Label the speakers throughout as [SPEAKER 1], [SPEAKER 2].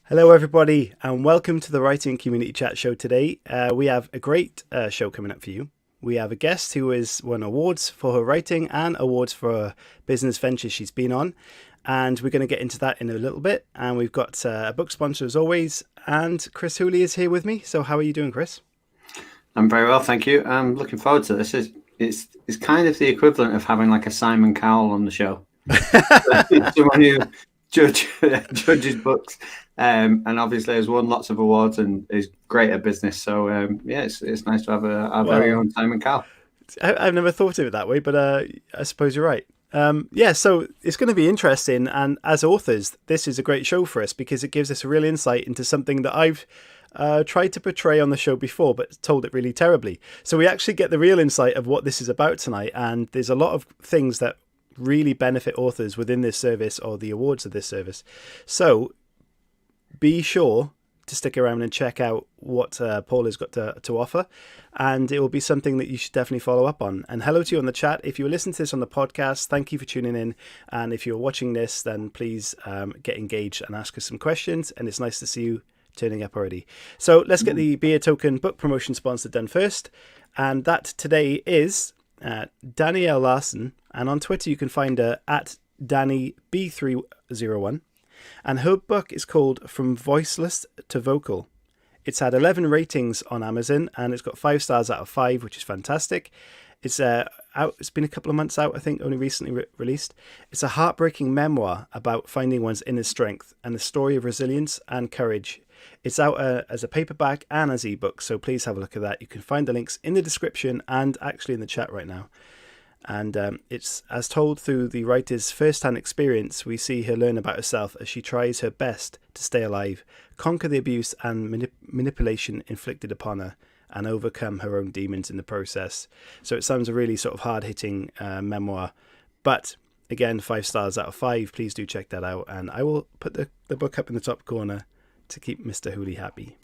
[SPEAKER 1] Hello, everybody, and welcome to the Writing Community Chat Show today. We have a great show coming up for you. We have a guest who has won awards for her writing and awards for her business ventures she's been on. And we're going to get into that in a little bit. And we've got a book sponsor as always. And Chris Hooley is here with me. So how are you doing, Chris?
[SPEAKER 2] I'm very well, thank you. I'm looking forward to this. It's kind of the equivalent of having like a Simon Cowell on the show. Someone who judges books. And obviously has won lots of awards and is great at business. So yeah, it's nice to have our very own Simon Cowell.
[SPEAKER 1] I've never thought of it that way, but I suppose you're right. Yeah, so it's going to be interesting. And as authors, this is a great show for us because it gives us a real insight into something that I've tried to portray on the show before, but told it really terribly. So we actually get the real insight of what this is about tonight. And there's a lot of things that really benefit authors within this service or the awards of this service. So be sure to stick around and check out what Paula's got to offer, and it will be something that you should definitely follow up on. And hello to you on the chat. If you're listening to this on the podcast, thank you for tuning in. And if you're watching this, then please get engaged and ask us some questions. And it's nice to see you turning up already. So let's get the Be a Token book promotion sponsor done first. And that today is Danielle Larson. And on Twitter, you can find her at DannyB301. And her book is called From Voiceless to Vocal. It's had 11 ratings on Amazon and it's got 5 stars out of 5, which is fantastic. It's out. It's been a couple of months out, I think, only recently released. It's a heartbreaking memoir about finding one's inner strength and the story of resilience and courage. It's out as a paperback and as ebook, so please have a look at that. You can find the links in the description and actually in the chat right now. And it's as told through the writer's first-hand experience. We see her learn about herself as she tries her best to stay alive, conquer the abuse and manipulation inflicted upon her, and overcome her own demons in the process. So it sounds a really sort of hard-hitting memoir. But again, 5 stars out of 5. Please do check that out. And I will put the book up in the top corner to keep Mr. Hooley happy.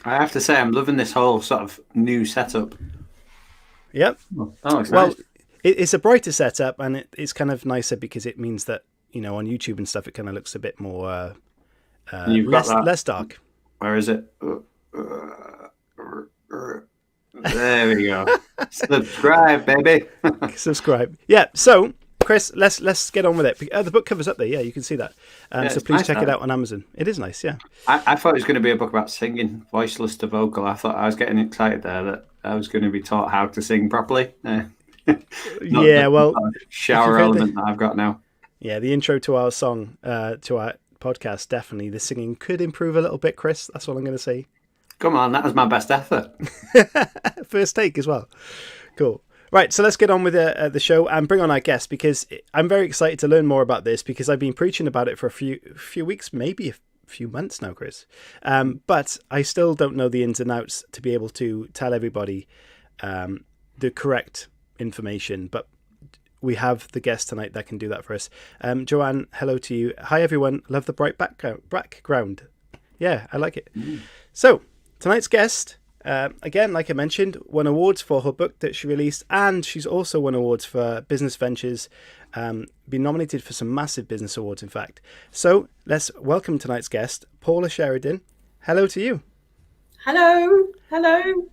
[SPEAKER 2] I have to say, I'm loving this whole sort of new setup.
[SPEAKER 1] Yep.
[SPEAKER 2] Oh, it's
[SPEAKER 1] well,
[SPEAKER 2] nice.
[SPEAKER 1] It's a brighter setup, and it's kind of nicer because it means that, you know, on YouTube and stuff, it kind of looks a bit more less dark.
[SPEAKER 2] Where is it? There we go. Subscribe, baby.
[SPEAKER 1] Subscribe. Yeah. So, Chris, let's get on with it. The book cover's up there. Yeah, you can see that. So please
[SPEAKER 2] nice,
[SPEAKER 1] check it out on Amazon. It is nice. Yeah.
[SPEAKER 2] I thought it was going to be a book about singing, voiceless to vocal. I thought I was getting excited there that I was going to be taught how to sing properly.
[SPEAKER 1] Yeah, well,
[SPEAKER 2] shower element that I've got now.
[SPEAKER 1] Yeah, the intro to our song, to our podcast, definitely the singing could improve a little bit, Chris. That's all I'm going to say.
[SPEAKER 2] Come on, that was my best effort.
[SPEAKER 1] First take as well. Cool. Right, so let's get on with the show and bring on our guest, because I'm very excited to learn more about this because I've been preaching about it for a few weeks, maybe a few months now, Chris. But I still don't know the ins and outs to be able to tell everybody the correct information. But we have the guest tonight that can do that for us. Joanne, hello to you. Hi, everyone. Love the bright background. Yeah, I like it. So tonight's guest, again, like I mentioned, won awards for her book that she released, and she's also won awards for business ventures, been nominated for some massive business awards, in fact. So let's welcome tonight's guest, Paula Sheridan. Hello to you.
[SPEAKER 3] Hello.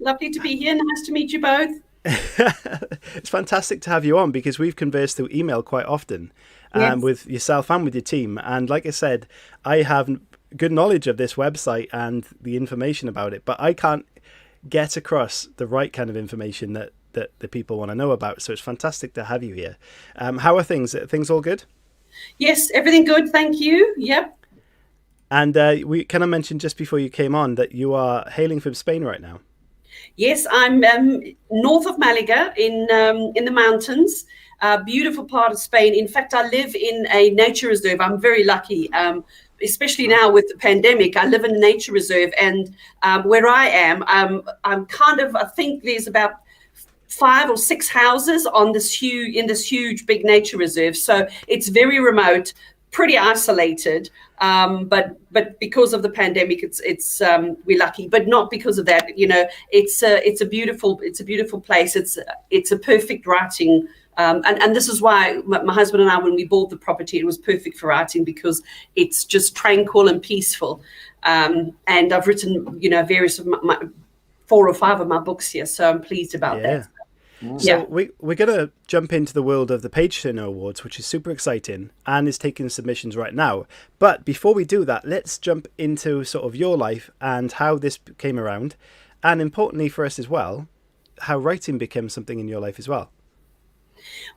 [SPEAKER 3] Lovely to be here. Nice to meet you both.
[SPEAKER 1] It's fantastic to have you on because we've conversed through email quite often with yourself and with your team. And like I said, I have good knowledge of this website and the information about it, but I can't get across the right kind of information that the people want to know about. So it's fantastic to have you here. How are things? Are things all good?
[SPEAKER 3] Yes, everything good. Thank you. Yep.
[SPEAKER 1] And we kind of mentioned just before you came on that you are hailing from Spain right now.
[SPEAKER 3] Yes, I'm north of Malaga in the mountains, a beautiful part of Spain. In fact, I live in a nature reserve. I'm very lucky, especially now with the pandemic. I live in a nature reserve, and where I am, I'm kind of, I think there's about 5 or 6 houses on this huge big nature reserve. So it's very remote, pretty isolated. But because of the pandemic, it's we're lucky, but not because of that. You know, it's a beautiful place. It's a perfect writing And this is why my husband and I, when we bought the property, it was perfect for writing because it's just tranquil and peaceful. And I've written, various of my 4 or 5 of my books here, so I'm pleased about that.
[SPEAKER 1] So we're going to jump into the world of the Page Turner Awards, which is super exciting and is taking submissions right now. But before we do that, let's jump into sort of your life and how this came around. And importantly for us as well, how writing became something in your life as well.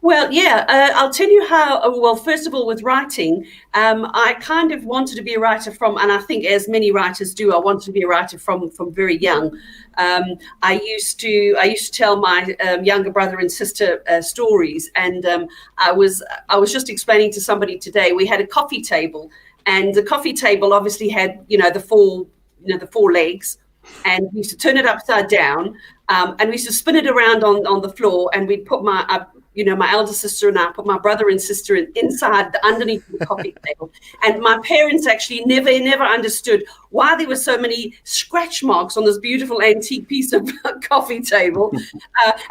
[SPEAKER 3] Well, I'll tell you how. Well, first of all, with writing, I kind of wanted to be a writer and I think as many writers do, I wanted to be a writer from very young. I used to tell my younger brother and sister stories, and I was just explaining to somebody today. We had a coffee table, and the coffee table obviously had the 4 legs, and we used to turn it upside down, and we used to spin it around on the floor, and we'd put my elder sister and I put my brother and sister underneath the coffee table. And my parents actually never understood why there were so many scratch marks on this beautiful antique piece of coffee table.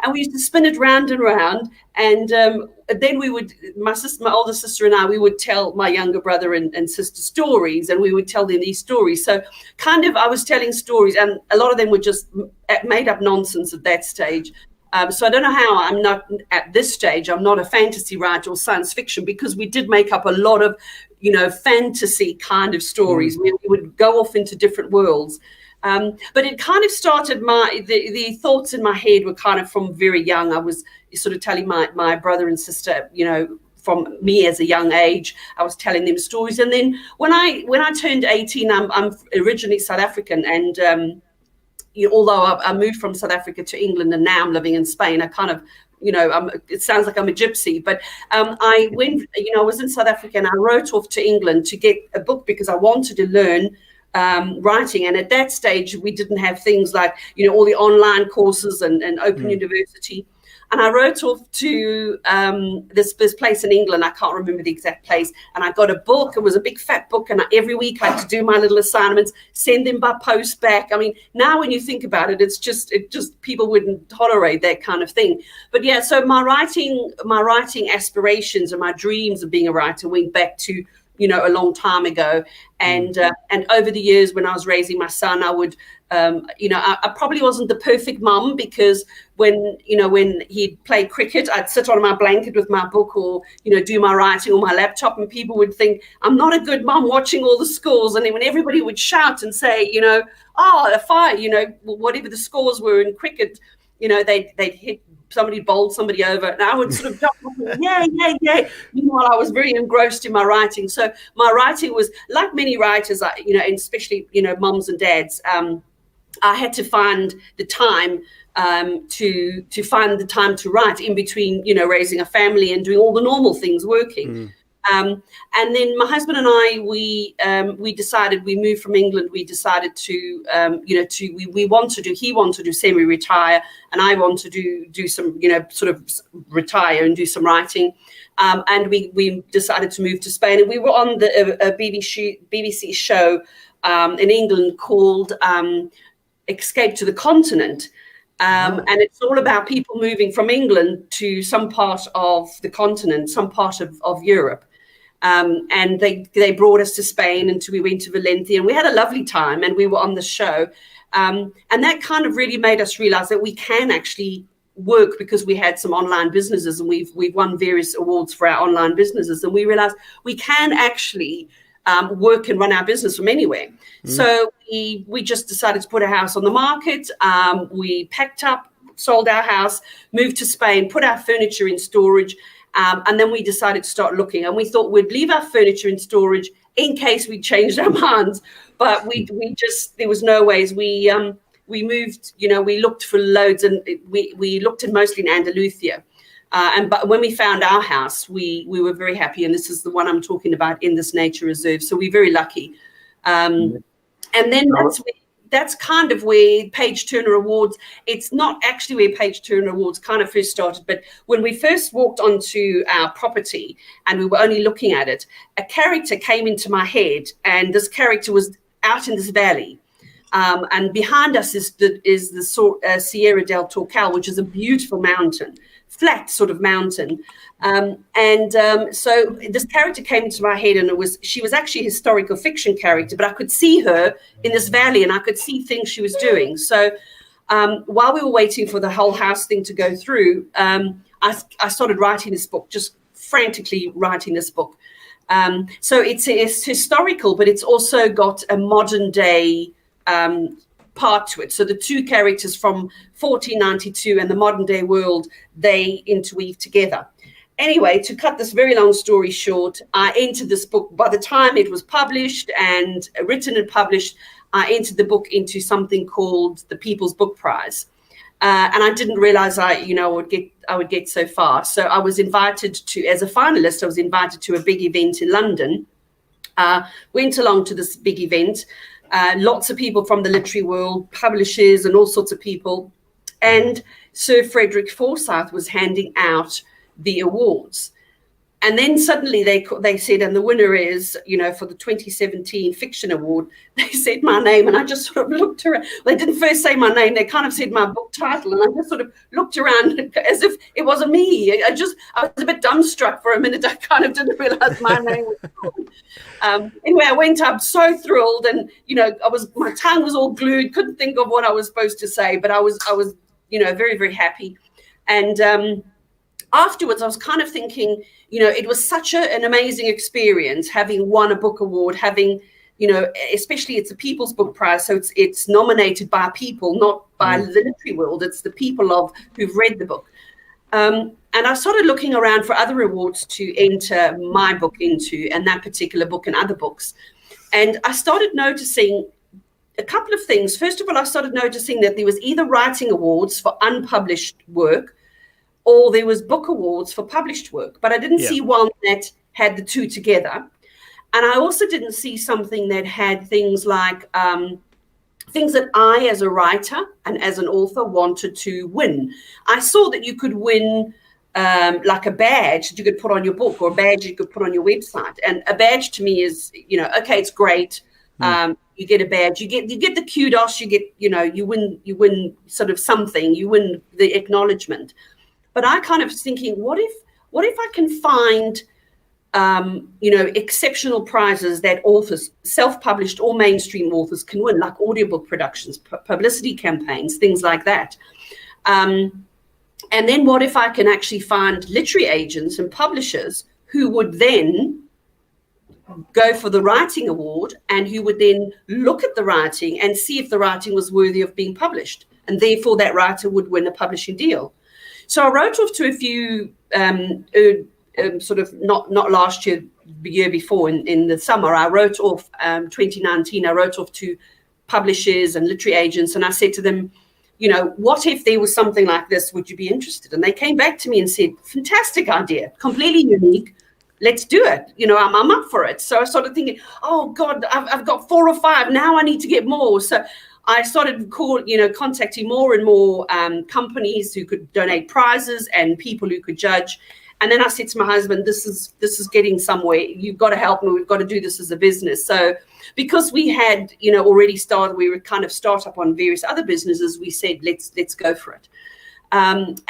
[SPEAKER 3] And we used to spin it round and round. And then we would, my older sister and I, we would tell my younger brother and sister stories, and we would tell them these stories. So kind of I was telling stories, and a lot of them were just made up nonsense at that stage. So I don't know how I'm not at this stage. I'm not a fantasy writer or science fiction, because we did make up a lot of, fantasy kind of stories. We would go off into different worlds. But it kind of started the thoughts in my head were kind of from very young. I was sort of telling my brother and sister, from me as a young age, I was telling them stories. And then when I turned 18, I'm originally South African, and although I moved from South Africa to England and now I'm living in Spain, I kind of, it sounds like I'm a gypsy, but I went, I was in South Africa and I wrote off to England to get a book because I wanted to learn writing. And at that stage, we didn't have things like, all the online courses and Open University. And I wrote off to this place in England. I can't remember the exact place. And I got a book. It was a big fat book. And every week I had to do my little assignments, send them by post back. I mean, now when you think about it, it just people wouldn't tolerate that kind of thing. But yeah, so my writing aspirations and my dreams of being a writer went back to, a long time ago. And over the years when I was raising my son, I would, I probably wasn't the perfect mum, because when he'd play cricket, I'd sit on my blanket with my book or, do my writing on my laptop, and people would think I'm not a good mum watching all the scores. And then when everybody would shout and say, a fire, whatever the scores were in cricket, they'd hit, somebody bowled somebody over, and I would sort of jump up, yeah. Meanwhile, I was very engrossed in my writing. So my writing was like many writers, and especially, mums and dads. I had to find the time to write in between, raising a family and doing all the normal things, working. And then my husband and I, we decided, we moved from England. We decided to, he wanted to semi-retire, and I wanted to do some, sort of retire and do some writing. And we decided to move to Spain, and we were on a BBC show in England called Escape to the Continent. And it's all about people moving from England to some part of the continent, some part of Europe. And they brought us to Spain, and we went to Valencia, and we had a lovely time, and we were on the show. And that kind of really made us realize that we can actually work, because we had some online businesses, and we've won various awards for our online businesses. And we realized we can actually work and run our business from anywhere. So we just decided to put a house on the market. We packed up, sold our house, moved to Spain, put our furniture in storage. And then we decided to start looking, and we thought we'd leave our furniture in storage in case we changed our minds. But we just, there was no ways. We moved, we looked for loads, and we looked mostly in Andalusia. But when we found our house, we were very happy. And this is the one I'm talking about in this nature reserve. So we're very lucky. And then that's kind of where Page Turner Awards, it's not actually where Page Turner Awards kind of first started, but when we first walked onto our property and we were only looking at it, a character came into my head, and this character was out in this valley. And behind us is the Sierra del Torcal, which is a beautiful mountain, flat sort of mountain. So this character came into my head, and she was actually a historical fiction character, but I could see her in this valley and I could see things she was doing. So while we were waiting for the whole house thing to go through, I started writing this book, just frantically writing this book. So it's historical, but it's also got a modern day part to it. So the two characters from 1492 and the modern day world, they interweave together. Anyway, to cut this very long story short, I entered this book. By the time it was published and written and published, I entered the book into something called the People's Book Prize. And I didn't realize I would get so far. So I was invited to, as a finalist, I was invited to a big event in London. Went along to this big event. Lots of people from the literary world, publishers and all sorts of people. And Sir Frederick Forsyth was handing out the awards. And then suddenly they said, and the winner is, for the 2017 Fiction Award, they said my name, and I just sort of looked around. They didn't first say my name, they kind of said my book title, and I just sort of looked around as if it wasn't me. I was a bit dumbstruck for a minute. I kind of didn't realize my name was called. Anyway, I went up so thrilled, and my tongue was all glued, couldn't think of what I was supposed to say, but I was very, very happy. And afterwards, I was kind of thinking, it was such an amazing experience having won a book award, having, especially it's a People's Book Prize, so it's nominated by people, not by the literary world. It's the people who've read the book. And I started looking around for other awards to enter my book into, and that particular book and other books. And I started noticing a couple of things. First of all, I started noticing that there was either writing awards for unpublished work, or there was book awards for published work, but I didn't see one that had the two together. And I also didn't see something that had things like things that I, as a writer and as an author, wanted to win. I saw that you could win like a badge that you could put on your book, or a badge you could put on your website. And a badge to me is, okay, it's great. You get a badge, you get the kudos, you get, you win sort of something, you win the acknowledgement. But I kind of was thinking, what if I can find, exceptional prizes that authors, self-published or mainstream authors, can win, like audiobook productions, publicity campaigns, things like that. And then what if I can actually find literary agents and publishers who would then go for the writing award, and who would then look at the writing and see if the writing was worthy of being published, and therefore that writer would win a publishing deal. So I wrote off to a few, sort of not last year, the year before in the summer. I wrote off 2019. I wrote off to publishers and literary agents, and I said to them, what if there was something like this? Would you be interested? And they came back to me and said, fantastic idea, completely unique. Let's do it. I'm up for it. So I started thinking, oh God, I've got 4 or 5. Now I need to get more. So I started contacting more and more companies who could donate prizes and people who could judge. And then I said to my husband, this is getting somewhere. You've got to help me. We've got to do this as a business. So because we had, already started, we were kind of startup on various other businesses, we said, let's go for it. And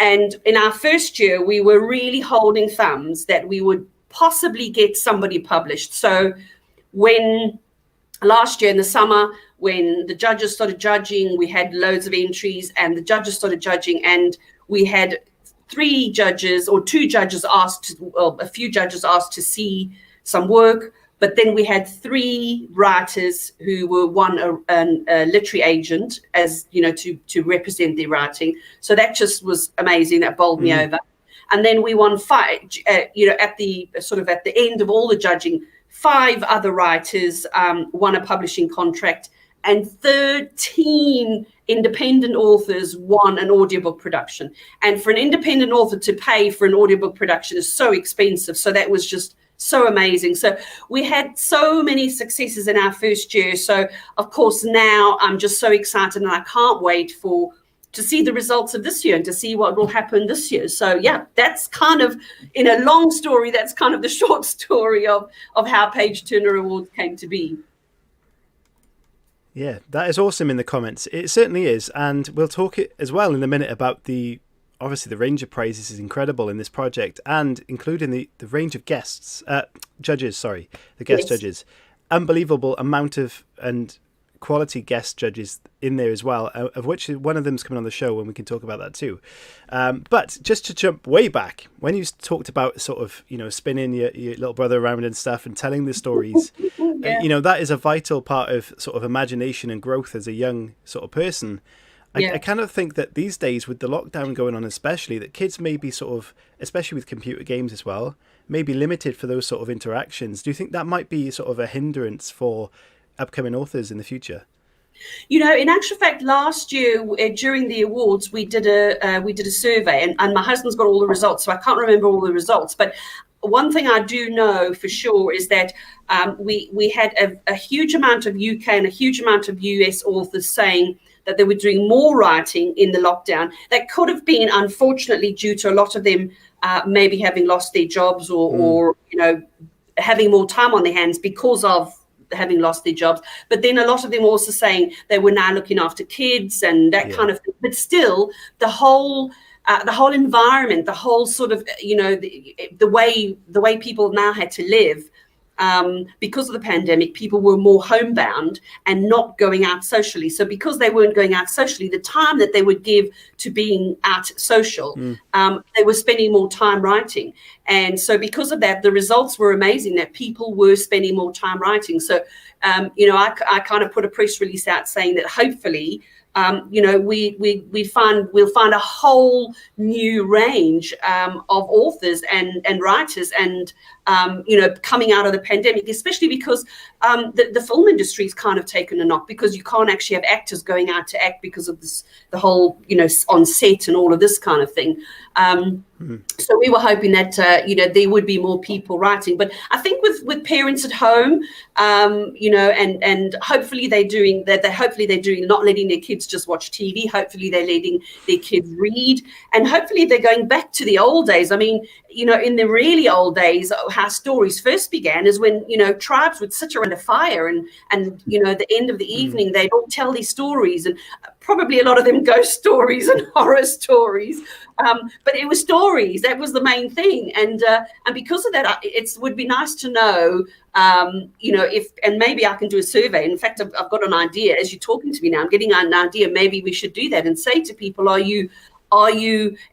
[SPEAKER 3] in our first year, we were really holding thumbs that we would possibly get somebody published. So when last year in the summer, when the judges started judging, we had loads of entries, and the judges started judging, and we had 3 judges or 2 judges a few judges asked to see some work, but then we had 3 writers who were a literary agent, as to represent their writing. So that just was amazing. That bowled me over. And then we won 5, at the end of all the judging, 5 other writers won a publishing contract, and 13 independent authors won an audiobook production. And for an independent author to pay for an audiobook production is so expensive. So that was just so amazing. So we had so many successes in our first year. So of course now I'm just so excited, and I can't wait to see the results of this year and to see what will happen this year. So yeah, that's kind of, in a long story, that's kind of the short story of how Page Turner Awards came to be.
[SPEAKER 1] Yeah, that is awesome in the comments. It certainly is. And we'll talk as well in a minute about the obviously the range of prizes is incredible in this project, and including the range of judges, the guest judges. Unbelievable amount of and quality guest judges in there as well, of which one of them's coming on the show, and we can talk about that too. But just to jump way back, when you talked about sort of, spinning your little brother around and stuff and telling the stories, that is a vital part of sort of imagination and growth as a young sort of person. I kind of think that these days, with the lockdown going on especially, that kids may be sort of, especially with computer games as well, may be limited for those sort of interactions. Do you think that might be sort of a hindrance for upcoming authors in the future?
[SPEAKER 3] In actual fact, last year during the awards, we did a survey, and my husband's got all the results, so I can't remember all the results. But one thing I do know for sure is that we had a huge amount of UK and a huge amount of US authors saying that they were doing more writing in the lockdown. That could have been, unfortunately, due to a lot of them maybe having lost their jobs or having more time on their hands because of having lost their jobs. But then a lot of them also saying they were now looking after kids and that kind of thing. But still, the whole environment, the whole sort of, the way people now had to live, because of the pandemic, people were more homebound and not going out socially. So because they weren't going out socially, the time that they would give to being out social, they were spending more time writing. And so because of that, the results were amazing, that people were spending more time writing. So, I kind of put a press release out saying that hopefully, we'll find a whole new range of authors and writers and coming out of the pandemic, especially because the film industry is kind of taken a knock, because you can't actually have actors going out to act because of the whole on set and all of this kind of thing. So we were hoping that there would be more people writing, but I think with parents at home, and hopefully they're doing that. Hopefully they're doing not letting their kids just watch TV. Hopefully they're letting their kids read, and hopefully they're going back to the old days. I mean, in the really old days, how stories first began is when tribes would sit around a fire and at the end of the evening they'd all tell these stories, and probably a lot of them ghost stories and horror stories. But it was stories. That was the main thing. And because of that, it would be nice to know, and maybe I can do a survey. In fact, I've got an idea as you're talking to me now. I'm getting an idea. Maybe we should do that and say to people, are you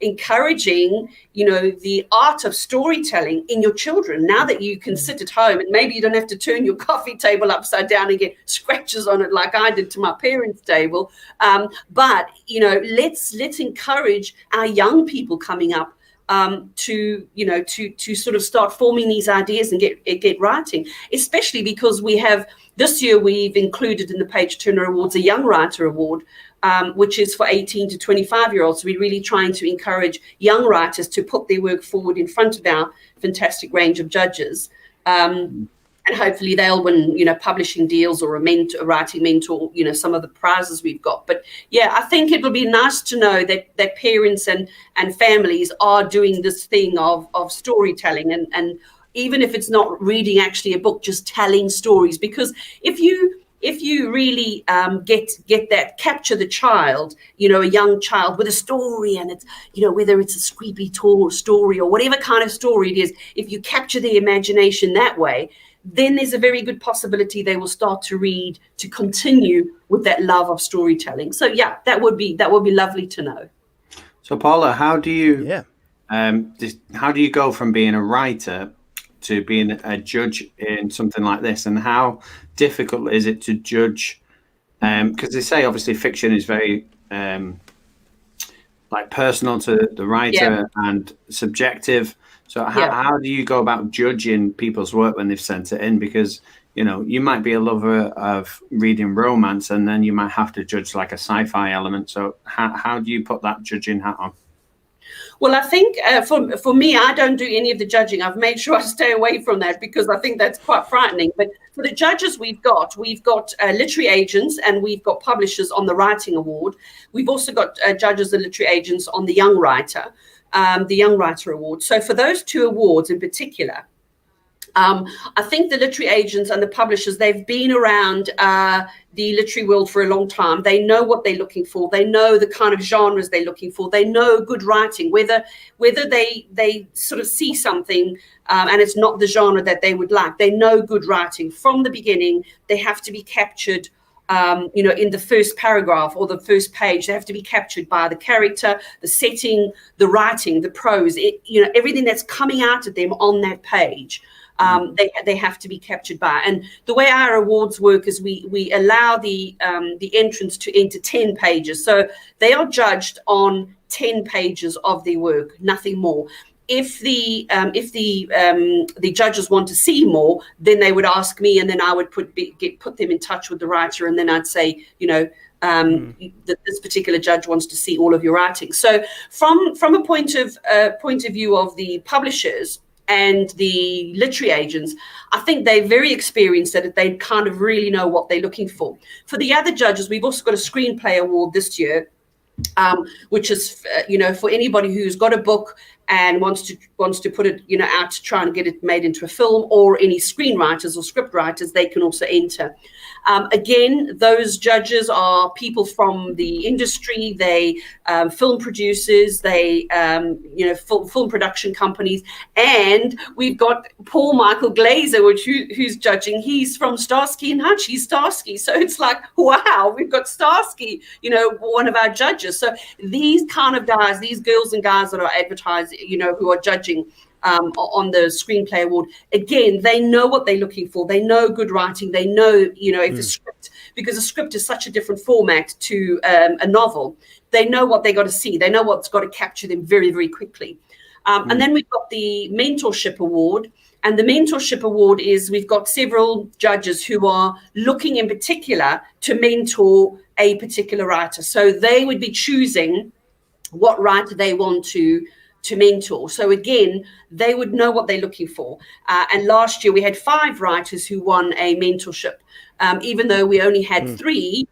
[SPEAKER 3] encouraging, the art of storytelling in your children now that you can sit at home, and maybe you don't have to turn your coffee table upside down and get scratches on it like I did to my parents' table. But let's encourage our young people coming up to sort of start forming these ideas and get writing, especially because this year we've included in the Page Turner Awards a Young Writer Award, which is for 18 to 25-year-olds. We're really trying to encourage young writers to put their work forward in front of our fantastic range of judges. And hopefully they'll win, publishing deals or a writing mentor, some of the prizes we've got. But yeah, I think it will be nice to know that parents and families are doing this thing of storytelling, and even if it's not reading actually a book, just telling stories. Because if you really get that, capture the child, a young child with a story, and it's, whether it's a creepy story or whatever kind of story it is, if you capture the imagination that way, then there's a very good possibility they will start to read, to continue with that love of storytelling. So yeah, that would be lovely to know.
[SPEAKER 2] So Paula, how do you how do you go from being a writer to being a judge in something like this, and how difficult is it to judge? Because they say obviously fiction is very personal to the writer and subjective. So how do you go about judging people's work when they've sent it in? Because you might be a lover of reading romance, and then you might have to judge like a sci-fi element. So how do you put that judging hat on?
[SPEAKER 3] Well, I think for me, I don't do any of the judging. I've made sure I stay away from that because I think that's quite frightening. But for the judges we've got literary agents, and we've got publishers on the Writing Award. We've also got judges and literary agents on the Young Writer Award. So for those two awards in particular, I think the literary agents and the publishers, they've been around the literary world for a long time. They know what they're looking for. They know the kind of genres they're looking for. They know good writing, whether they sort of see something and it's not the genre that they would like. They know good writing from the beginning. They have to be captured in the first paragraph or the first page. They have to be captured by the character, the setting, the writing, the prose, everything that's coming out of them on that page. They have to be captured by. And the way our awards work is we allow the entrants to enter 10 pages. So they are judged on 10 pages of their work, nothing more. If the judges want to see more, then they would ask me, and then I would put them in touch with the writer, and then I'd say, that this particular judge wants to see all of your writing. So from a point of view of the publishers and the literary agents, I think they're very experienced at it. They kind of really know what they're looking for. For the other judges, we've also got a screenplay award this year, which is, for anybody who's got a book and wants to put it, out to try and get it made into a film, or any screenwriters or script writers, they can also enter. Again, those judges are people from the industry. They film producers, they film production companies, and we've got Paul Michael Glazer, who's judging. He's from Starsky and Hutch. He's Starsky, so it's like, wow, we've got Starsky, one of our judges. So these kind of guys, these girls and guys that are advertising, who are judging on the screenplay award, again, they know what they're looking for. They know good writing. They know, if the script, because a script is such a different format to a novel, they know what they got to see. They know what's got to capture them very, very quickly. And then we've got the mentorship award. And the mentorship award is, we've got several judges who are looking in particular to mentor a particular writer. So they would be choosing what writer they want to mentor. So again, they would know what they're looking for. And last year we had 5 writers who won a mentorship, even though we only had 3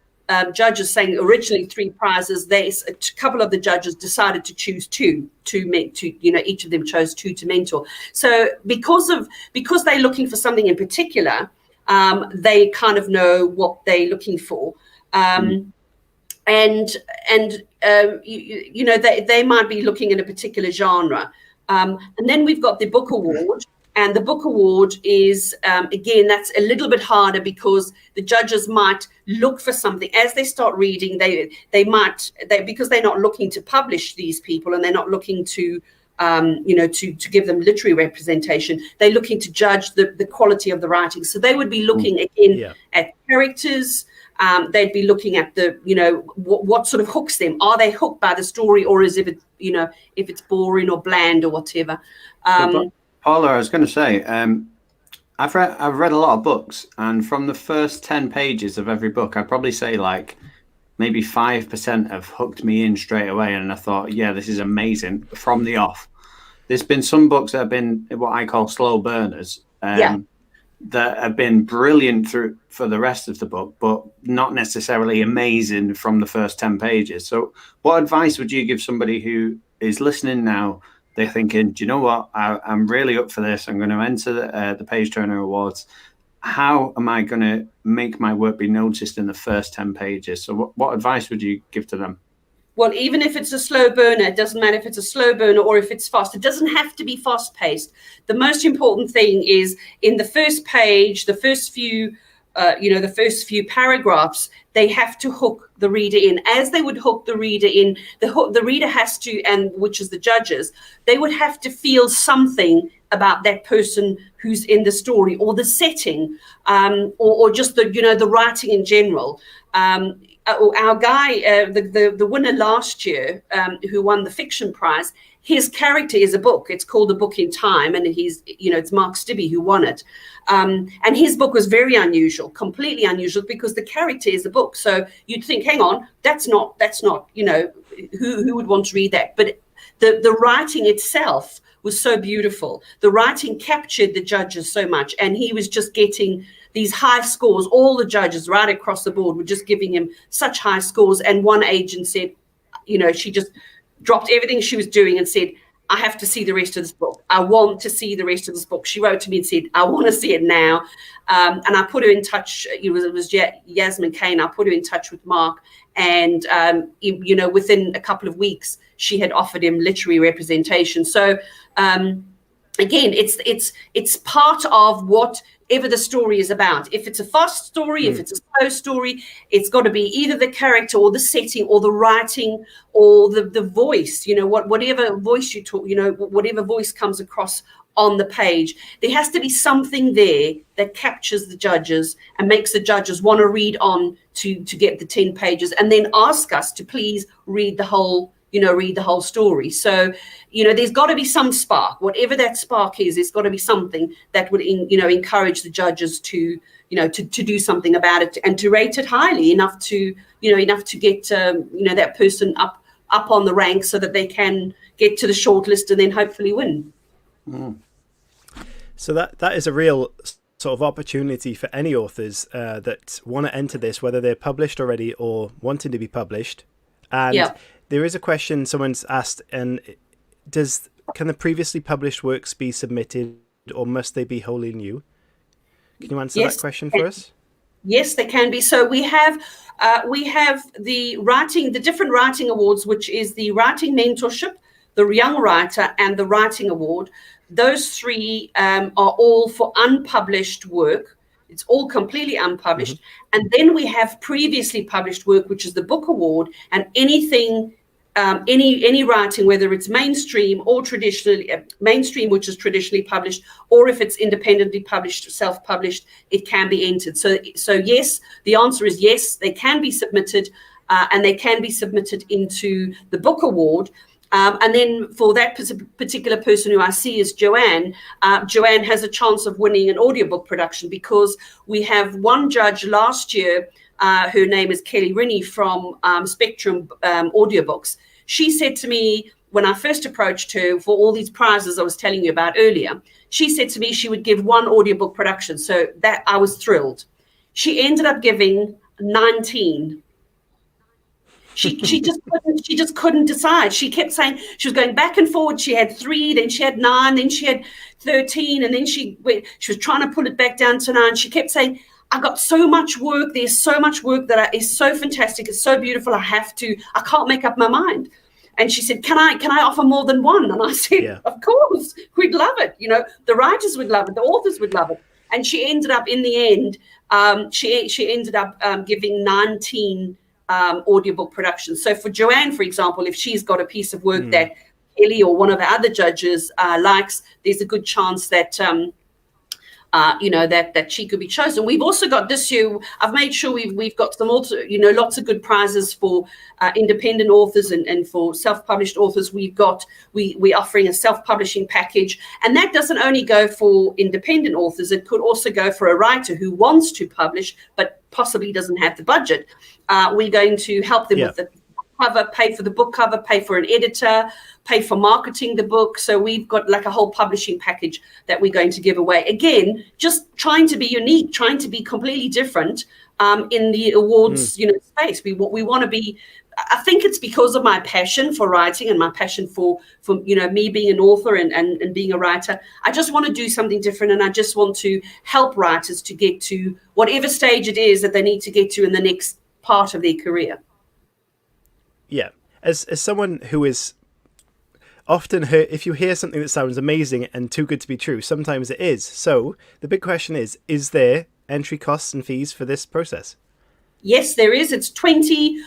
[SPEAKER 3] judges saying originally 3 prizes. A couple of the judges decided to choose 2 each of them chose 2 to mentor. So because they're looking for something in particular, they kind of know what they're looking for. And they might be looking at a particular genre. And then we've got the book award. And the book award is, again, that's a little bit harder, because the judges might look for something as they start reading. They might because they're not looking to publish these people, and they're not looking to to give them literary representation. They're looking to judge the quality of the writing. So they would be looking again at characters. They'd be looking at what sort of hooks them. Are they hooked by the story, or is it if it's boring or bland or whatever?
[SPEAKER 2] Paula, I was going to say, I've read a lot of books, and from the first 10 pages of every book, I'd probably say like maybe 5% have hooked me in straight away, and I thought, yeah, this is amazing from the off. There's been some books that have been what I call slow burners. That have been brilliant for the rest of the book, but not necessarily amazing from the first 10 pages. So what advice would you give somebody who is listening now? They're thinking, do you know what? I'm really up for this. I'm going to enter the Page Turner Awards. How am I going to make my work be noticed in the first 10 pages? So what advice would you give to them?
[SPEAKER 3] Well, even if it's a slow burner, it doesn't matter if it's a slow burner or if it's fast. It doesn't have to be fast paced. The most important thing is in the first page, the first few paragraphs, they have to hook the reader in, as they would hook the reader in. The reader has to, and which is the judges, they would have to feel something about that person who's in the story, or the setting, or just the writing in general. Our guy, the winner last year, who won the fiction prize, his character is a book. It's called A Book in Time, and it's Mark Stibbe who won it. And his book was very unusual, completely unusual, because the character is a book. So you'd think, hang on, that's not, who would want to read that? But the writing itself was so beautiful. The writing captured the judges so much, and he was just getting these high scores. All the judges right across the board were just giving him such high scores. And one agent said, she just dropped everything she was doing and said, I have to see the rest of this book. I want to see the rest of this book. She wrote to me and said, I want to see it now. And I put her in touch. It was Yasmin Kane. I put her in touch with Mark. And, within a couple of weeks, she had offered him literary representation. So, again, it's part of whatever the story is about. If it's a fast story, if it's a slow story, it's got to be either the character or the setting or the writing or the voice, whatever voice you talk, whatever voice comes across on the page. There has to be something there that captures the judges and makes the judges want to read on to get the 10 pages and then ask us to please read the whole story. So, there's got to be some spark, whatever that spark is, there's got to be something that would, encourage the judges to do something about it and to rate it highly enough to get, that person up on the ranks so that they can get to the shortlist and then hopefully win.
[SPEAKER 1] So that is a real sort of opportunity for any authors that want to enter this, whether they're published already or wanting to be published. And there is a question someone's asked, and can the previously published works be submitted or must they be wholly new? Can you answer that question for us?
[SPEAKER 3] Yes, they can be. So we have the different writing awards, which is the Writing Mentorship, the Young Writer, and the Writing Award. Those three are all for unpublished work. It's all completely unpublished. Mm-hmm. And then we have previously published work, which is the Book Award, and anything, any writing, whether it's mainstream or traditionally mainstream, which is traditionally published, or if it's independently published, self-published, it can be entered. So yes, the answer is yes, they can be submitted, and they can be submitted into the Book Award. And then for that particular person who I see is Joanne, Joanne has a chance of winning an audiobook production because we have one judge last year, her name is Kelly Rinney from Spectrum Audiobooks. She said to me when I first approached her for all these prizes I was telling you about earlier, she said to me she would give one audiobook production. So that I was thrilled. She ended up giving 19. She just couldn't decide. She kept saying she was going back and forward. She had 3, then she had 9, then she had 13, and then she was trying to pull it back down to 9. She kept saying, "I got so much work. There's so much work that is so fantastic. It's so beautiful. I can't make up my mind." And she said, "Can I offer more than one?" And I said, "Of course, we'd love it. The writers would love it. The authors would love it." And she ended up in the end. She ended up giving 19. Audiobook productions. So for Joanne, for example, if she's got a piece of work that Kelly or one of the other judges likes, there's a good chance that that she could be chosen. We've also got this year, I've made sure we've got some also, lots of good prizes for independent authors and for self-published authors. We're offering a self-publishing package, and that doesn't only go for independent authors. It could also go for a writer who wants to publish but possibly doesn't have the budget. We're going to help them with the cover, pay for the book cover, pay for an editor, pay for marketing the book. So we've got like a whole publishing package that we're going to give away. Again, just trying to be unique, trying to be completely different in the awards space. We want to be. I think it's because of my passion for writing and my passion for me being an author and being a writer. I just want to do something different, and I just want to help writers to get to whatever stage it is that they need to get to in the next part of their career.
[SPEAKER 1] Yeah, as someone who is often heard, if you hear something that sounds amazing and too good to be true, sometimes it is. So the big question is there entry costs and fees for this process?
[SPEAKER 3] Yes, there is. It's £20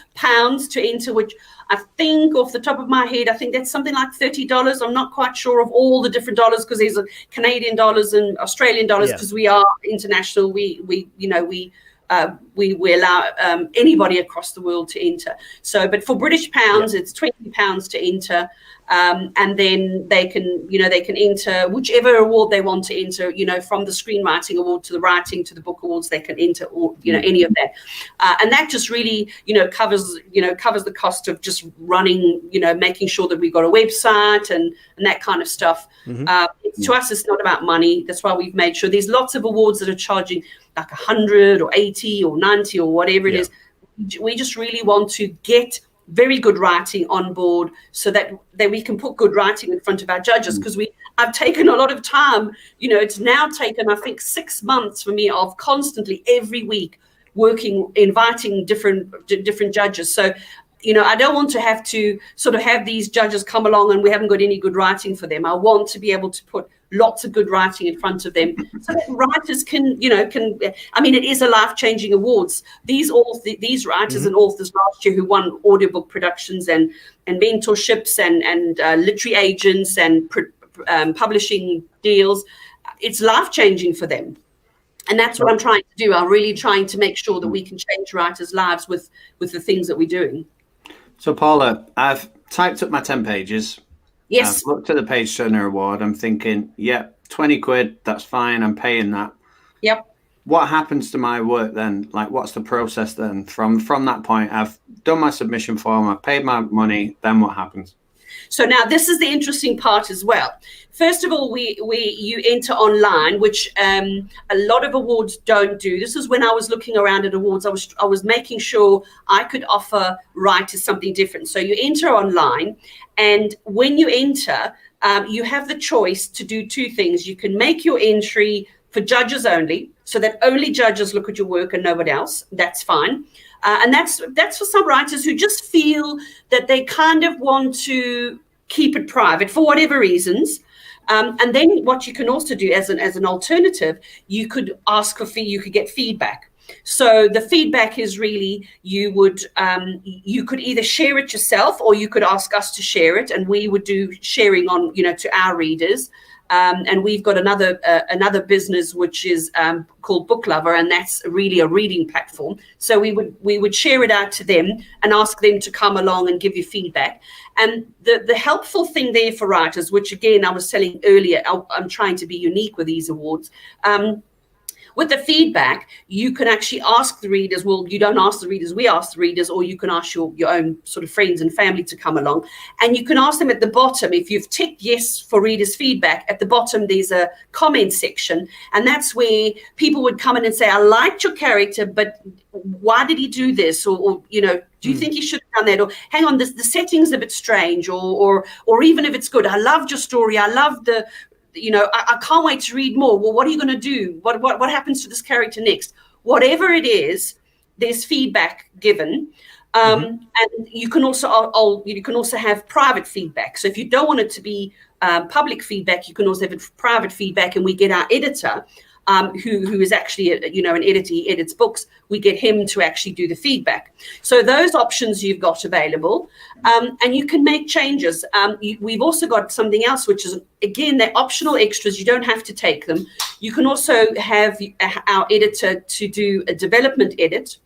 [SPEAKER 3] to enter, which I think off the top of my head, I think that's something like $30. I'm not quite sure of all the different dollars because there's Canadian dollars and Australian dollars because we are international. We allow anybody across the world to enter. So, but for British pounds, it's £20 to enter. And then they can enter whichever award they want to enter, from the screenwriting award to the writing to the book awards, they can enter or, any of that. And that just really, covers the cost of just running, making sure that we've got a website and that kind of stuff. Mm-hmm. To us, it's not about money. That's why we've made sure there's lots of awards that are charging like 100 or 80 or 90 or whatever it is. We just really want to get very good writing on board, so that we can put good writing in front of our judges, because I've taken a lot of time. It's now taken, I think, 6 months for me of constantly every week working, inviting different judges. So I don't want to have to sort of have these judges come along and we haven't got any good writing for them. I want to be able to put lots of good writing in front of them, so that writers can, I mean, it is a life-changing awards. These writers and authors last year who won audiobook productions and mentorships and literary agents and publishing deals, it's life-changing for them. And that's what I'm trying to do. I'm really trying to make sure that we can change writers' lives with the things that we're doing.
[SPEAKER 2] So, Paula, I've typed up my 10 pages.
[SPEAKER 3] Yes.
[SPEAKER 2] I've looked at the page turner award. I'm thinking, 20 quid, that's fine. I'm paying that.
[SPEAKER 3] Yep.
[SPEAKER 2] What happens to my work then? Like, what's the process then? From that point, I've done my submission form, I've paid my money, then what happens?
[SPEAKER 3] So now this is the interesting part as well. First of all, you enter online, which a lot of awards don't do. This is when I was looking around at awards. I was making sure I could offer writers something different. So you enter online, and when you enter, you have the choice to do two things. You can make your entry for judges only, so that only judges look at your work and nobody else. That's fine. And that's for some writers who just feel that they kind of want to keep it private for whatever reasons. And then what you can also do as an alternative, you could ask for you could get feedback. So the feedback is really you could either share it yourself, or you could ask us to share it, and we would do sharing on to our readers. And we've got another business which is called Book Lover, and that's really a reading platform. So we would share it out to them and ask them to come along and give you feedback. And the helpful thing there for writers, which again I was telling earlier, I'm trying to be unique with these awards. With the feedback, you can actually ask the readers. Well, you don't ask the readers, we ask the readers, or you can ask your own sort of friends and family to come along. And you can ask them at the bottom, if you've ticked yes for readers' feedback, at the bottom there's a comment section. And that's where people would come in and say, I liked your character, but why did he do this? Or do you think he should have done that? Or hang on, the setting's a bit strange, or even if it's good, I loved your story. I loved the... I can't wait to read more. Well, what are you going to do? What happens to this character next? Whatever it is, there's feedback given. And you can also have private feedback. So if you don't want it to be public feedback, you can also have it private feedback. And we get our editor, who is actually an editor, he edits books. We get him to actually do the feedback. So those options you've got available, and you can make changes. We've also got something else, which is, again, they're optional extras. You don't have to take them. You can also have our editor to do a development edit.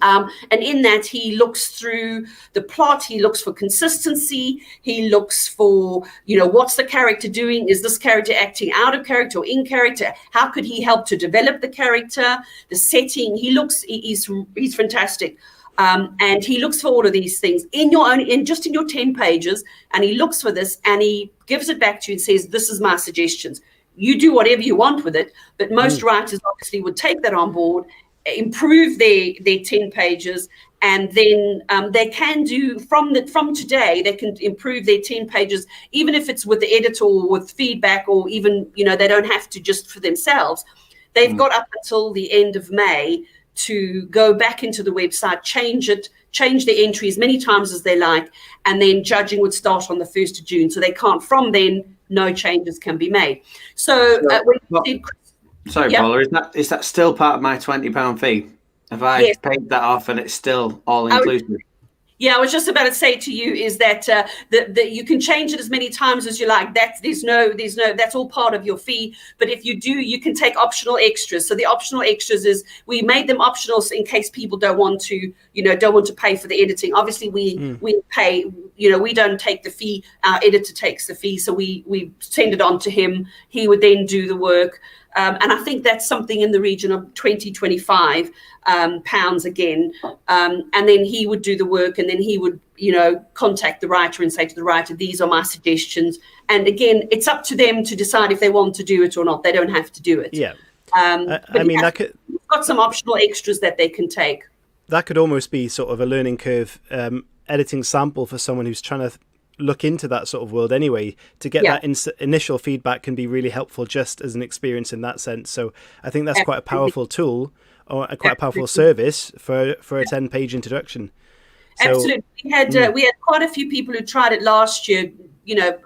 [SPEAKER 3] And in that, he looks through the plot, he looks for consistency, he looks for, what's the character doing? Is this character acting out of character or in character? How could he help to develop the character, the setting? He's fantastic. And he looks for all of these things in your 10 pages, and he looks for this and he gives it back to you and says, this is my suggestions. You do whatever you want with it, but most writers obviously would take that on board, improve their 10 pages, and then they can do from today, they can improve their 10 pages, even if it's with the editor or with feedback, or even, they don't have to just for themselves. They've got up until the end of May to go back into the website, change the entry as many times as they like, and then judging would start on the 1st of June. So they can't, from then, no changes can be made.
[SPEAKER 2] Sorry, yep. Paula, is that still part of my £20 fee? Have I paid that off and it's still all inclusive?
[SPEAKER 3] I was just about to say to you is that that you can change it as many times as you like. There's no that's all part of your fee. But if you do, you can take optional extras. So the optional extras is we made them optional in case people don't want to pay for the editing. Obviously we pay, we don't take the fee. Our editor takes the fee. So we send it on to him. He would then do the work. And I think that's something in the region of £25 again. And then he would do the work, and then he would, contact the writer and say to the writer, these are my suggestions. And again, it's up to them to decide if they want to do it or not. They don't have to do it.
[SPEAKER 1] Yeah.
[SPEAKER 3] We've got some optional extras that they can take.
[SPEAKER 1] That could almost be sort of a learning curve editing sample for someone who's trying to look into that sort of world anyway. To get that initial feedback can be really helpful just as an experience in that sense. So I think that's quite a powerful tool, or quite a powerful service for a 10-page introduction. So,
[SPEAKER 3] absolutely. We had quite a few people who tried it last year,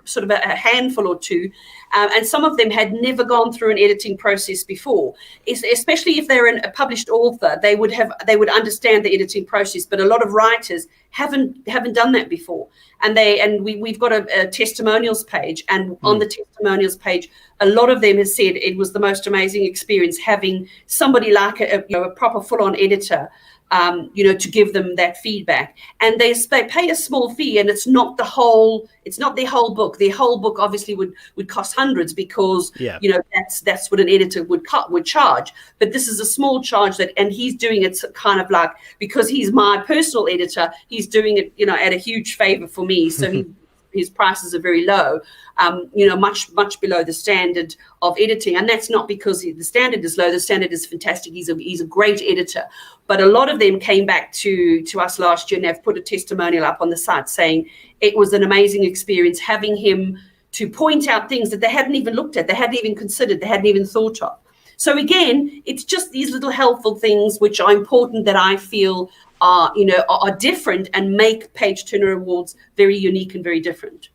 [SPEAKER 3] sort of a handful or two, and some of them had never gone through an editing process before. Especially if they're a published author, they would understand the editing process. But a lot of writers haven't done that before, and we've got a testimonials page, and on the testimonials page, a lot of them have said it was the most amazing experience having somebody like a proper full-on editor. To give them that feedback, and they pay a small fee, and it's not their whole book. Their whole book obviously would cost hundreds, because that's what an editor would charge. But this is a small charge and he's doing it kind of like, because he's my personal editor, he's doing it at a huge favor for me. So his prices are very low, much below the standard of editing. And that's not because the standard is low. The standard is fantastic. He's a great editor. But a lot of them came back to us last year, and they've put a testimonial up on the site saying it was an amazing experience having him to point out things that they hadn't even looked at, they hadn't even considered, they hadn't even thought of. So again, it's just these little helpful things which are important, that I feel are different and make Page Turner Awards very unique and very different.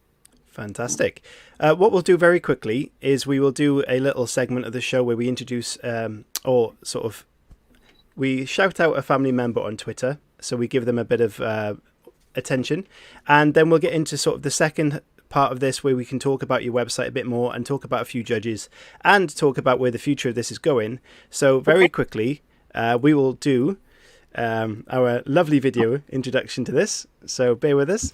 [SPEAKER 1] Fantastic. What we'll do very quickly is we will do a little segment of the show where we introduce we shout out a family member on Twitter, so we give them a bit of attention, and then we'll get into sort of the second part of this, where we can talk about your website a bit more and talk about a few judges and talk about where the future of this is going. So very quickly, we will do our lovely video introduction to this, so bear with us.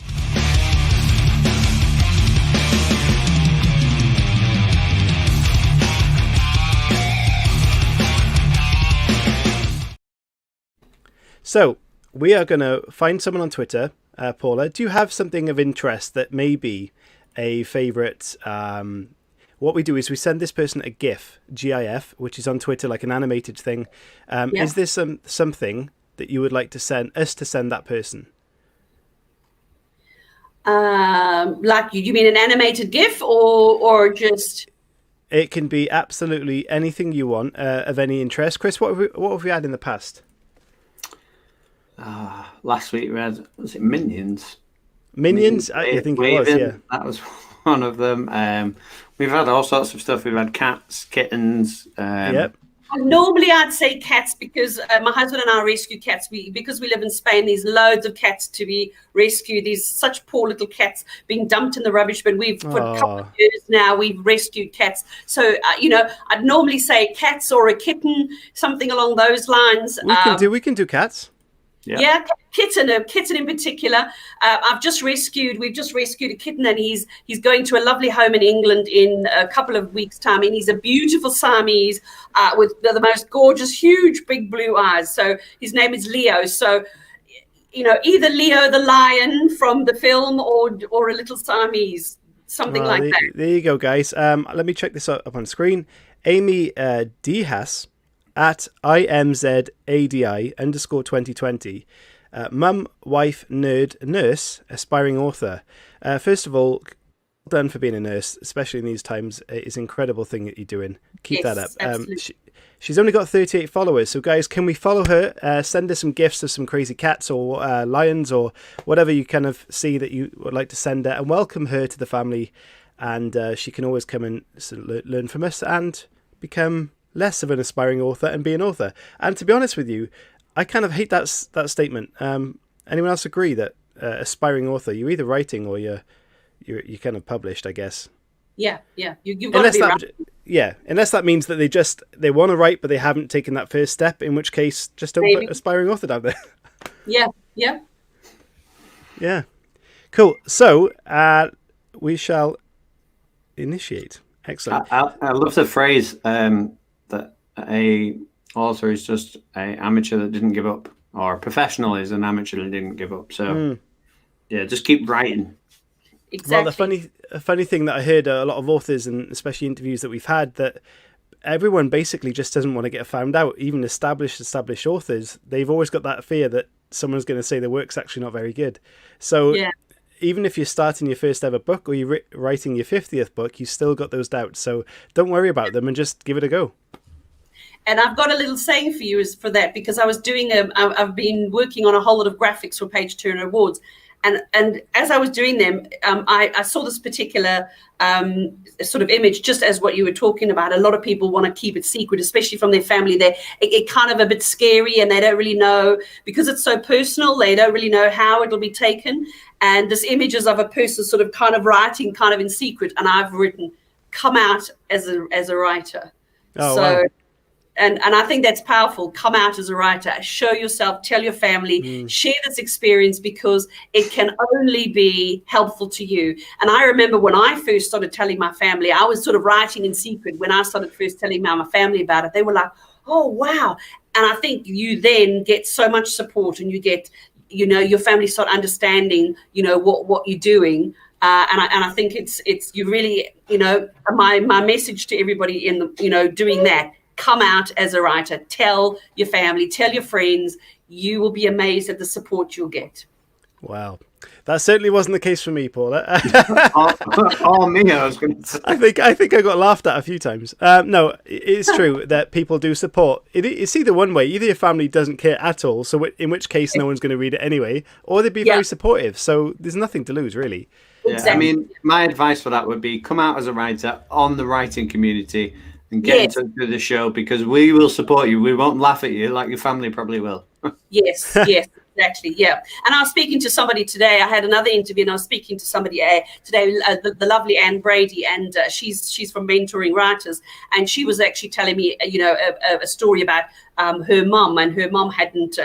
[SPEAKER 1] So we are going to find someone on Twitter. Paula, do you have something of interest that may be a favourite? What we do is we send this person a GIF, GIF, which is on Twitter like an animated thing. Is this something that you would like to send that person?
[SPEAKER 3] Like, you mean an animated GIF or just?
[SPEAKER 1] It can be absolutely anything you want of any interest. Chris, what have we had in the past?
[SPEAKER 2] Last week we had, was it Minions?
[SPEAKER 1] Minions? I think it was, yeah.
[SPEAKER 2] That was one of them. We've had all sorts of stuff. We've had cats, kittens.
[SPEAKER 1] Yep.
[SPEAKER 3] Normally I'd say cats, because my husband and I rescue cats. Because we live in Spain, there's loads of cats to be rescued. There's such poor little cats being dumped in the rubbish, but for a couple of years now, we've rescued cats. So, I'd normally say cats or a kitten, something along those lines.
[SPEAKER 1] We can do cats.
[SPEAKER 3] Yeah, kitten in particular. We've just rescued a kitten, and he's going to a lovely home in England in a couple of weeks' time. And he's a beautiful Siamese with the most gorgeous, huge, big blue eyes. So his name is Leo. So, either Leo the lion from the film or a little Siamese, something like that.
[SPEAKER 1] There you go, guys. Let me check this up on screen. Amy Dehas at IMZADI_2020. Mum, wife, nerd, nurse, aspiring author. First of all, well done for being a nurse, especially in these times. It's an incredible thing that you're doing. Keep that up. She's only got 38 followers, so guys, can we follow her? Send her some gifts of some crazy cats or lions or whatever you kind of see that you would like to send her, and welcome her to the family. And she can always come and learn from us and become less of an aspiring author and be an author. And to be honest with you, I kind of hate that statement. Anyone else agree that aspiring author, you're either writing or you're kind of published, I guess?
[SPEAKER 3] Yeah. You've got to be right.
[SPEAKER 1] Yeah, unless that means that they want to write, but they haven't taken that first step, in which case just don't put aspiring author down there.
[SPEAKER 3] Yeah.
[SPEAKER 1] Yeah. Cool. So we shall initiate. Excellent.
[SPEAKER 2] I love the phrase that a author is just an amateur that didn't give up, or a professional is an amateur that didn't give up. So just keep writing.
[SPEAKER 1] Exactly. Well, a funny thing that I heard a lot of authors, and especially interviews that we've had, that everyone basically just doesn't want to get found out. Even established authors, they've always got that fear that someone's going to say the work's actually not very good. So
[SPEAKER 3] Yeah.
[SPEAKER 1] even if you're starting your first ever book or you're writing your 50th book, you still got those doubts. So don't worry about them and just give it a go.
[SPEAKER 3] And I've got a little saying for you for that, because I've been working on a whole lot of graphics for Page Turner Awards. And as I was doing them, I saw this particular sort of image, just as what you were talking about. A lot of people want to keep it secret, especially from their family. It kind of a bit scary, and they don't really know, because it's so personal, they don't really know how it'll be taken. And this image is of a person sort of kind of writing kind of in secret. And I've written, come out as a writer.
[SPEAKER 1] Oh,
[SPEAKER 3] so.
[SPEAKER 1] wow.
[SPEAKER 3] And I think that's powerful. Come out as a writer, show yourself, tell your family, share this experience, because it can only be helpful to you. And I remember when I first started telling my family, I was sort of writing in secret. When I started first telling my family about it, they were like, oh, wow. And I think you then get so much support, and you get, your family start understanding, what you're doing. And I think it's you really, my message to everybody in the, doing that. Come out as a writer. Tell your family, tell your friends. You will be amazed at the support you'll get.
[SPEAKER 1] Wow. That certainly wasn't the case for me, Paula.
[SPEAKER 2] Me, I was going to say.
[SPEAKER 1] I think I got laughed at a few times. No, it's true that people do support. It's either one way. Either your family doesn't care at all, so in which case no one's going to read it anyway, or they'd be very supportive. So there's nothing to lose, really.
[SPEAKER 2] Yeah, I mean, my advice for that would be come out as a writer on the writing community and get in touch with the show, because we will support you. We won't laugh at you like your family probably will.
[SPEAKER 3] Yes, exactly. Yeah. And I was speaking to somebody today. I had another interview, and I was speaking to somebody today, the lovely Anne Brady, and she's from Mentoring Writers, and she was actually telling me, a story about her mum, and her mum hadn't,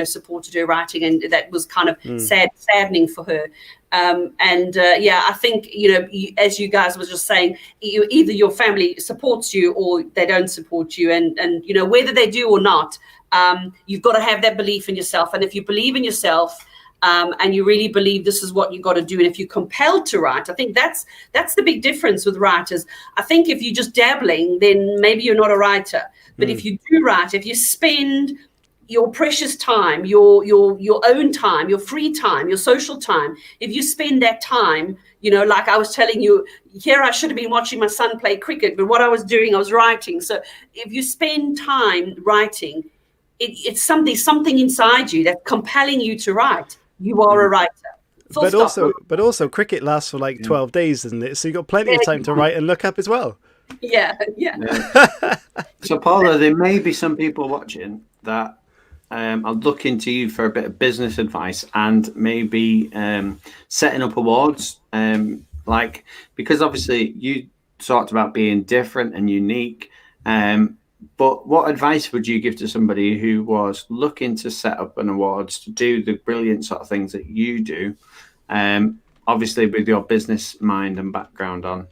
[SPEAKER 3] supported her writing, and that was kind of saddening for her. I think, as you guys were just saying, either your family supports you or they don't support you. And whether they do or not, you've got to have that belief in yourself. And if you believe in yourself, and you really believe this is what you've got to do, and if you're compelled to write, I think that's the big difference with writers. I think if you're just dabbling, then maybe you're not a writer. But if you do write, if you spend your precious time, your own time, your free time, your social time, if you spend that time, like I was telling you, here I should have been watching my son play cricket, but what I was doing, I was writing. So if you spend time writing, it's something inside you that's compelling you to write. You are a writer.
[SPEAKER 1] But also cricket lasts for like 12 days, doesn't it? So you've got plenty of time to write and look up as well.
[SPEAKER 3] Yeah.
[SPEAKER 2] So Paula, there may be some people watching that are looking to you for a bit of business advice, and maybe setting up awards, because obviously you talked about being different and unique, but what advice would you give to somebody who was looking to set up an awards to do the brilliant sort of things that you do, obviously with your business mind and background on?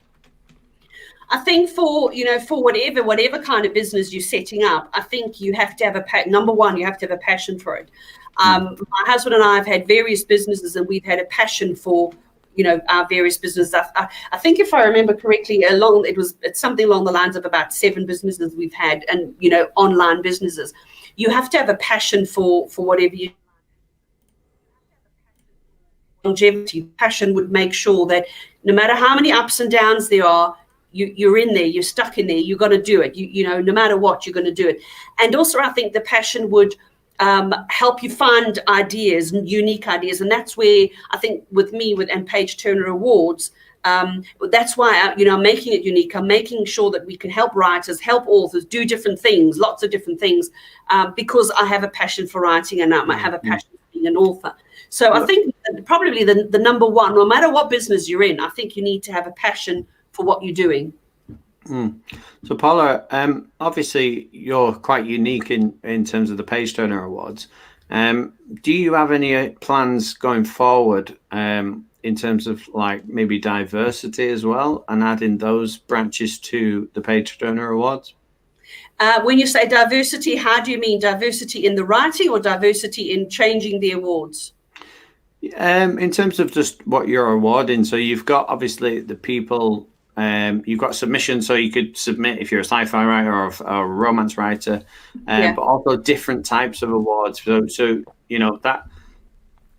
[SPEAKER 3] I think for whatever kind of business you're setting up, I think you have to have number one, you have to have a passion for it. My husband and I have had various businesses, and we've had a passion for, our various businesses. I think if I remember correctly, it's something along the lines of about 7 businesses we've had, and, online businesses. You have to have a passion for whatever you longevity. Passion would make sure that no matter how many ups and downs there are, you're in there, you're stuck in there, you've got to do it. No matter what, you're going to do it. And also, I think the passion would help you find ideas, unique ideas. And that's where I think with me and Page Turner Awards, that's why I'm making it unique. I'm making sure that we can help writers, help authors do different things, lots of different things, because I have a passion for writing, and I have a passion for being an author. So I think probably the number one, no matter what business you're in, I think you need to have a passion for what you're doing.
[SPEAKER 2] So Paula, obviously you're quite unique in terms of the Page Turner Awards. Do you have any plans going forward in terms of like maybe diversity as well, and adding those branches to the Page Turner Awards?
[SPEAKER 3] When you say diversity, how do you mean diversity in the writing or diversity in changing the awards?
[SPEAKER 2] In terms of just what you're awarding. So you've got obviously the people, you've got submissions, so you could submit if you're a sci-fi writer or a romance writer, but also different types of awards. So that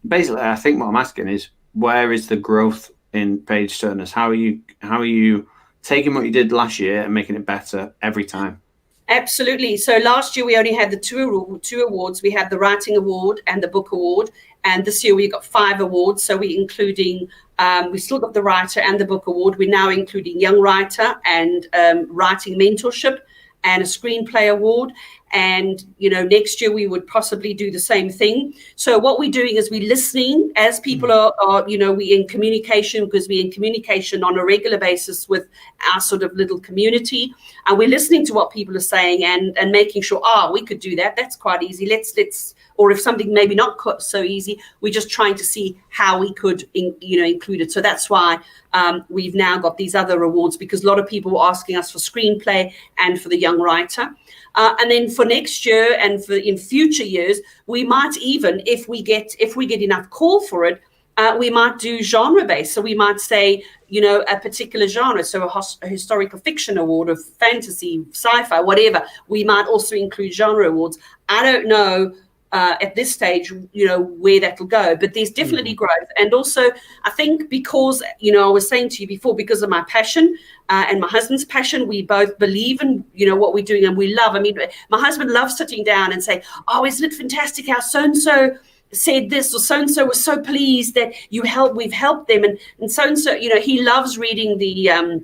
[SPEAKER 2] basically, I think what I'm asking is, where is the growth in page turners? How are you taking what you did last year and making it better every time?
[SPEAKER 3] Absolutely. So last year we only had the two awards. We had the Writing Award and the Book Award, and this year we got 5 awards. So we're including, we still got the Writer and the Book Award. We're now including Young Writer and Writing Mentorship and a Screenplay Award. And, next year we would possibly do the same thing. So what we're doing is we're listening as people are we're in communication, because we're in communication on a regular basis with our sort of little community. And we're listening to what people are saying and making sure, we could do that. That's quite easy. Let's, or if something maybe not so easy, we're just trying to see how we could, include it. So that's why we've now got these other awards, because a lot of people were asking us for Screenplay and for the Young Writer. And then for next year and in future years, we might even, if we get enough call for it, we might do genre-based. So we might say, a particular genre, so a historical fiction award of fantasy, sci-fi, whatever. We might also include genre awards. I don't know at this stage, where that'll go, but there's definitely growth. And also, I think because, I was saying to you before, because of my passion and my husband's passion, we both believe in, what we're doing, and we love. I mean, my husband loves sitting down and say, isn't it fantastic how so-and-so said this, or so-and-so was so pleased that we've helped them. And so-and-so, he loves reading the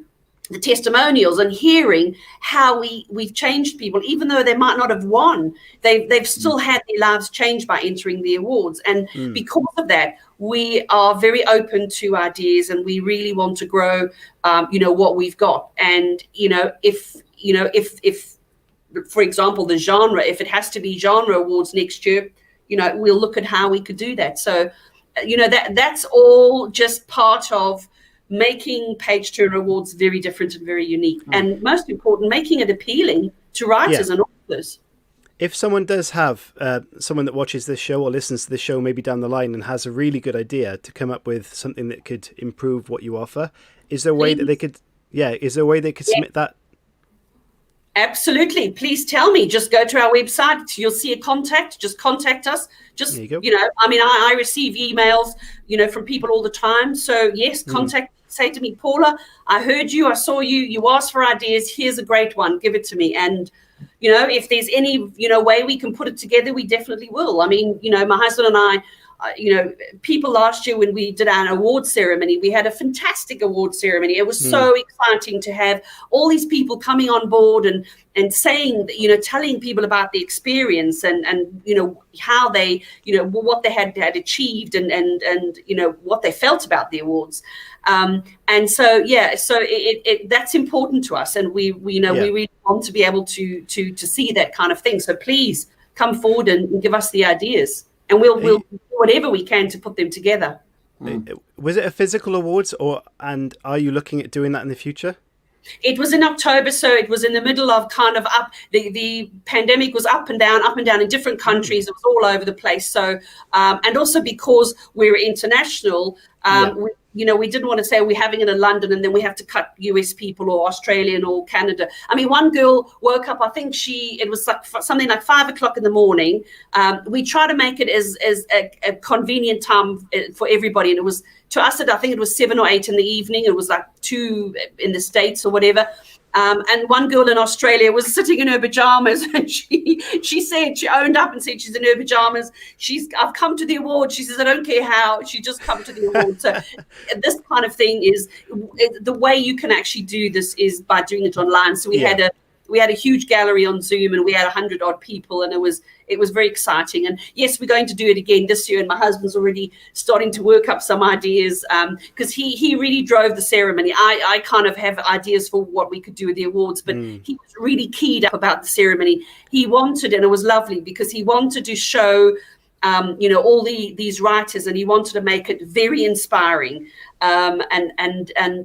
[SPEAKER 3] testimonials and hearing how we've changed people, even though they might not have won. They've still had their lives changed by entering the awards. And because of that, we are very open to ideas, and we really want to grow, what we've got. And, if for example, the genre, if it has to be genre awards next year, we'll look at how we could do that. So, that's all just part of making Page Turner Awards very different and very unique. And most important, making it appealing to writers and authors.
[SPEAKER 1] If someone does have someone that watches this show or listens to this show maybe down the line and has a really good idea to come up with something that could improve what you offer, is there a way that they could submit that?
[SPEAKER 3] Absolutely. Please tell me. Just go to our website. You'll see a contact. Just contact us. Just,
[SPEAKER 1] there you go.
[SPEAKER 3] I receive emails, from people all the time. So yes, contact, say to me, Paula, I heard you, I saw you, you asked for ideas. Here's a great one. Give it to me. And, if there's any, way we can put it together, we definitely will. I mean, my husband and I, people last year when we did our award ceremony, we had a fantastic award ceremony. It was so exciting to have all these people coming on board and saying, telling people about the experience and how they, what they had achieved and what they felt about the awards. And so, that's important to us. And we really want to be able to see that kind of thing. So please come forward and give us the ideas. And we'll do whatever we can to put them together.
[SPEAKER 1] Was it a physical awards, and are you looking at doing that in the future?
[SPEAKER 3] It was in October, so it was in the middle of kind of up. The pandemic was up and down in different countries. It was all over the place. So, and also because we're international, we didn't want to say we're having it in London and then we have to cut US people or Australian or Canada. I mean, one girl woke up, I think it was like something like 5:00 in the morning. We try to make it as a convenient time for everybody. And it was, to us, I think it was 7 or 8 in the evening. It was like 2 in the States or whatever. And one girl in Australia was sitting in her pajamas, and she said, she owned up and said she's in her pajamas. I've come to the award. She says, I don't care how. She just come to the award. So this kind of thing is the way you can actually do this is by doing it online. So we had a huge gallery on Zoom, and we had 100 odd people, and it was very exciting. And yes, we're going to do it again this year. And my husband's already starting to work up some ideas because he really drove the ceremony. I kind of have ideas for what we could do with the awards, but he was really keyed up about the ceremony. He wanted, and it was lovely because he wanted to show all these writers, and he wanted to make it very inspiring and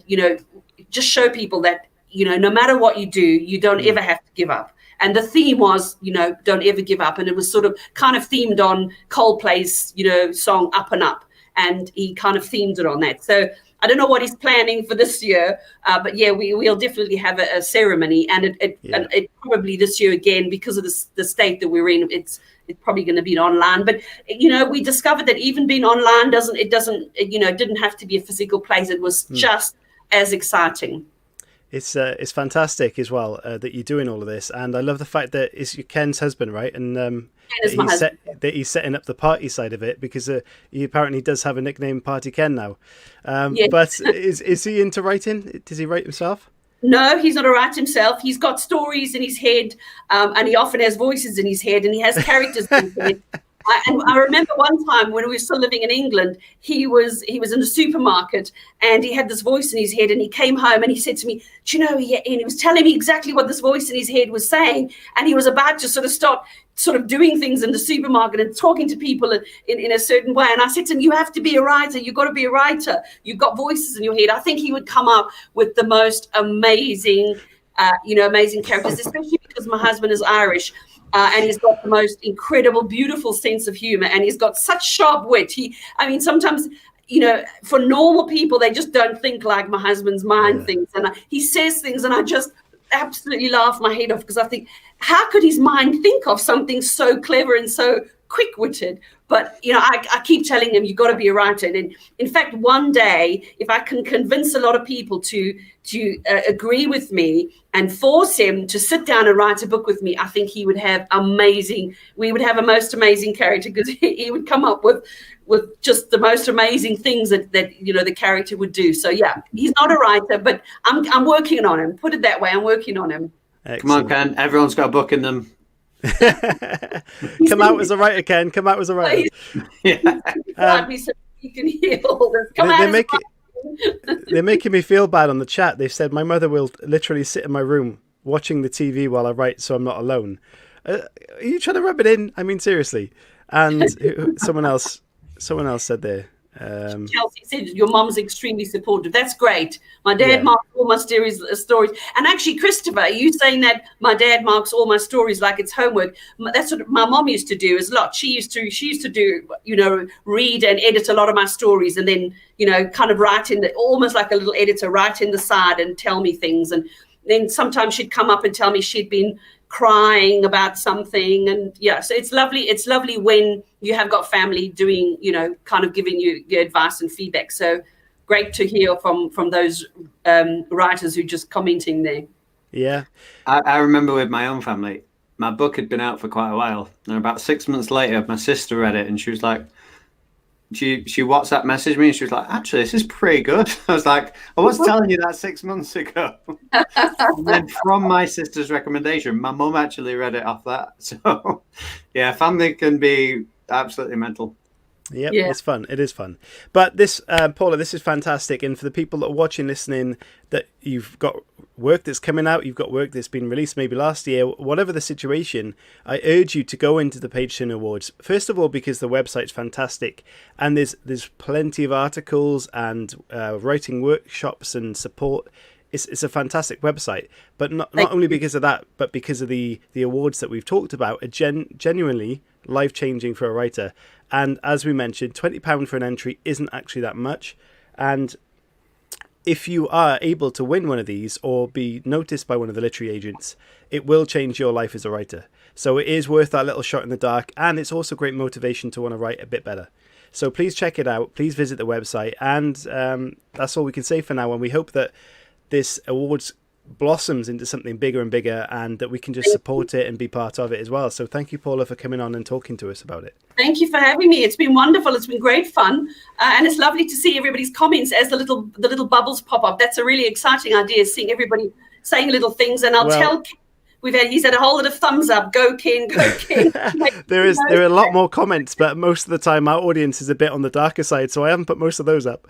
[SPEAKER 3] just show people that no matter what you do, you don't ever have to give up. And the theme was, don't ever give up. And it was sort of kind of themed on Coldplay's, song Up and Up. And he kind of themed it on that. So I don't know what he's planning for this year, but yeah, we'll definitely have a ceremony, and it probably this year again, because of the state that we're in, it's probably going to be online. But we discovered that even being online it didn't have to be a physical place. It was just as exciting.
[SPEAKER 1] It's fantastic as well that you're doing all of this, and I love the fact that it's Ken's husband, right? And that he's setting up the party side of it, because he apparently does have a nickname, Party Ken, now.
[SPEAKER 3] Yes.
[SPEAKER 1] But is he into writing? Does he write himself?
[SPEAKER 3] No, he's not a writer himself. He's got stories in his head, and he often has voices in his head, and he has characters in his head. And I remember one time when we were still living in England, he was in the supermarket, and he had this voice in his head, and he came home and he said to me, "Do you know," and he was telling me exactly what this voice in his head was saying, and he was about to start doing things in the supermarket and talking to people in a certain way. And I said to him, "You have to be a writer. You've got to be a writer. You've got voices in your head." I think he would come up with the most amazing, amazing characters, especially because my husband is Irish. And he's got the most incredible, beautiful sense of humor, and he's got such sharp wit. Sometimes, for normal people, they just don't think like my husband's mind thinks. And he says things, and I just absolutely laugh my head off, because I think, how could his mind think of something so clever and so quick-witted? But, I keep telling him, you've got to be a writer. And in fact, one day, if I can convince a lot of people to agree with me and force him to sit down and write a book with me, I think we would have a most amazing character, because he would come up with just the most amazing things that the character would do. So, yeah, he's not a writer, but I'm working on him. Put it that way, I'm working on him.
[SPEAKER 1] Excellent.
[SPEAKER 2] Come on, Ken. Everyone's got a book in them.
[SPEAKER 1] Come out as a writer, Ken. Come out as a writer.
[SPEAKER 3] So you can hear all this.
[SPEAKER 1] They're making me feel bad on the chat. They've said my mother will literally sit in my room watching the TV while I write, so I'm not alone. Are you trying to rub it in? I mean, seriously. And someone else said there.
[SPEAKER 3] Chelsea said your mom's extremely supportive. That's great. My dad marks all my stories, and actually, Christopher, you saying that my dad marks all my stories like it's homework. That's what my mom used to do a lot. She used to do read and edit a lot of my stories, and then kind of write in almost like a little editor, write in the side and tell me things. And then sometimes she'd come up and tell me she'd been crying about something. And so it's lovely when you have got family doing, kind of giving you your advice and feedback. So great to hear from those writers who just commenting there.
[SPEAKER 1] Yeah.
[SPEAKER 2] I remember with my own family, my book had been out for quite a while, and about 6 months later my sister read it, and she was like, she WhatsApp messaged me, and she was like, "Actually, this is pretty good." I was like, "I was telling you that 6 months ago." And then from my sister's recommendation, my mum actually read it off that. So, yeah, family can be absolutely mental.
[SPEAKER 1] Yep, it's fun. It is fun. But this, Paula, this is fantastic. And for the people that are watching, listening, that you've got work that's coming out, you've got work that's been released maybe last year, whatever the situation, I urge you to go into the Page Turner Awards. First of all, because the website's fantastic, and there's plenty of articles and writing workshops and support. It's a fantastic website, but not only because of that, but because of the awards that we've talked about are genuinely life-changing for a writer. And as we mentioned, £20 for an entry isn't actually that much. And if you are able to win one of these or be noticed by one of the literary agents, it will change your life as a writer. So it is worth that little shot in the dark, and it's also great motivation to want to write a bit better. So please check it out. Please visit the website. And that's all we can say for now. And we hope that this awards blossoms into something bigger and bigger, and that we can just support it and be part of it as well. So thank you, Paula, for coming on and talking to us about it.
[SPEAKER 3] Thank you for having me. It's been wonderful. It's been great fun, and it's lovely to see everybody's comments as the little bubbles pop up. That's a really exciting idea, seeing everybody saying little things. And I'll tell Ken, he's had a whole lot of thumbs up. Go Ken, go Ken.
[SPEAKER 1] There are a lot more comments, but most of the time our audience is a bit on the darker side, so I haven't put most of those up.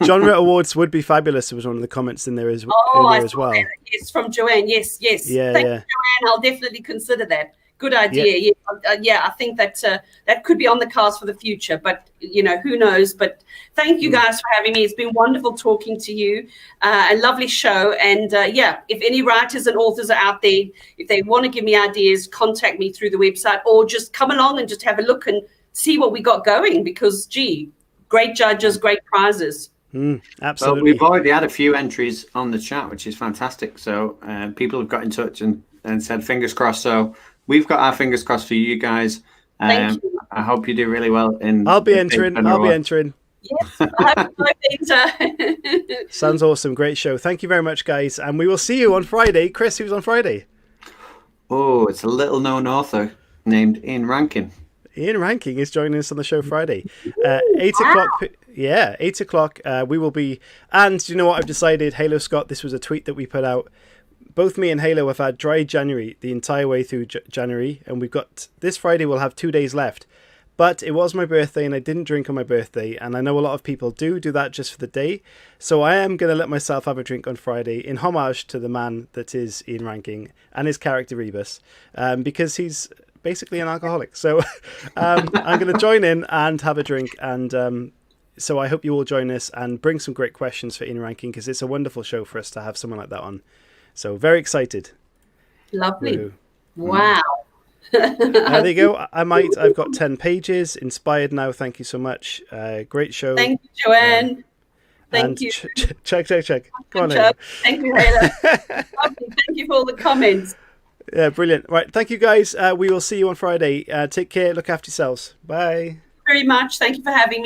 [SPEAKER 1] Genre awards would be fabulous. There was one of the comments in there as well.
[SPEAKER 3] That. Yes, from Joanne. Yes. Thank you, Joanne. I'll definitely consider that. Good idea. Yeah, I think that that could be on the cards for the future, but who knows? But thank you guys for having me. It's been wonderful talking to you. A lovely show. And if any writers and authors are out there, if they want to give me ideas, contact me through the website, or just come along and just have a look and see what we got going, because great judges, great prizes.
[SPEAKER 2] Well,
[SPEAKER 1] Absolutely.
[SPEAKER 2] we've already had a few entries on the chat, which is fantastic. So people have got in touch and said fingers crossed. So we've got our fingers crossed for you guys.
[SPEAKER 3] Thank you.
[SPEAKER 2] I hope you do really well.
[SPEAKER 1] I'll be entering.
[SPEAKER 3] Yes, I hope I enter.
[SPEAKER 1] Sounds awesome. Great show. Thank you very much, guys. And we will see you on Friday. Chris, who's on Friday?
[SPEAKER 2] Oh, it's a little known author named Ian Rankin.
[SPEAKER 1] Ian Rankin is joining us on the show Friday. 8 o'clock. Yeah, 8 o'clock. We will be. And do you know what I've decided? Halo Scott, this was a tweet that we put out. Both me and Halo have had dry January the entire way through January. And we've got this Friday, we'll have 2 days left. But it was my birthday and I didn't drink on my birthday. And I know a lot of people do that just for the day. So I am going to let myself have a drink on Friday in homage to the man that is Ian Rankin and his character Rebus. Because he's basically an alcoholic. So I'm going to join in and have a drink. And so I hope you all join us and bring some great questions for Ian Rankin, because it's a wonderful show for us to have someone like that on. So very excited.
[SPEAKER 3] Lovely.
[SPEAKER 1] Woo.
[SPEAKER 3] Wow.
[SPEAKER 1] There you go. I've got 10 pages. Inspired now. Thank you so much. Great show.
[SPEAKER 3] Thank you, Joanne. Thank you.
[SPEAKER 1] Check. Go on,
[SPEAKER 3] Thank you, Hela. Lovely. Thank you for all the comments.
[SPEAKER 1] Yeah, brilliant. Right. Thank you, guys. We will see you on Friday. Take care. Look after yourselves. Bye.
[SPEAKER 3] Very much. Thank you for having me.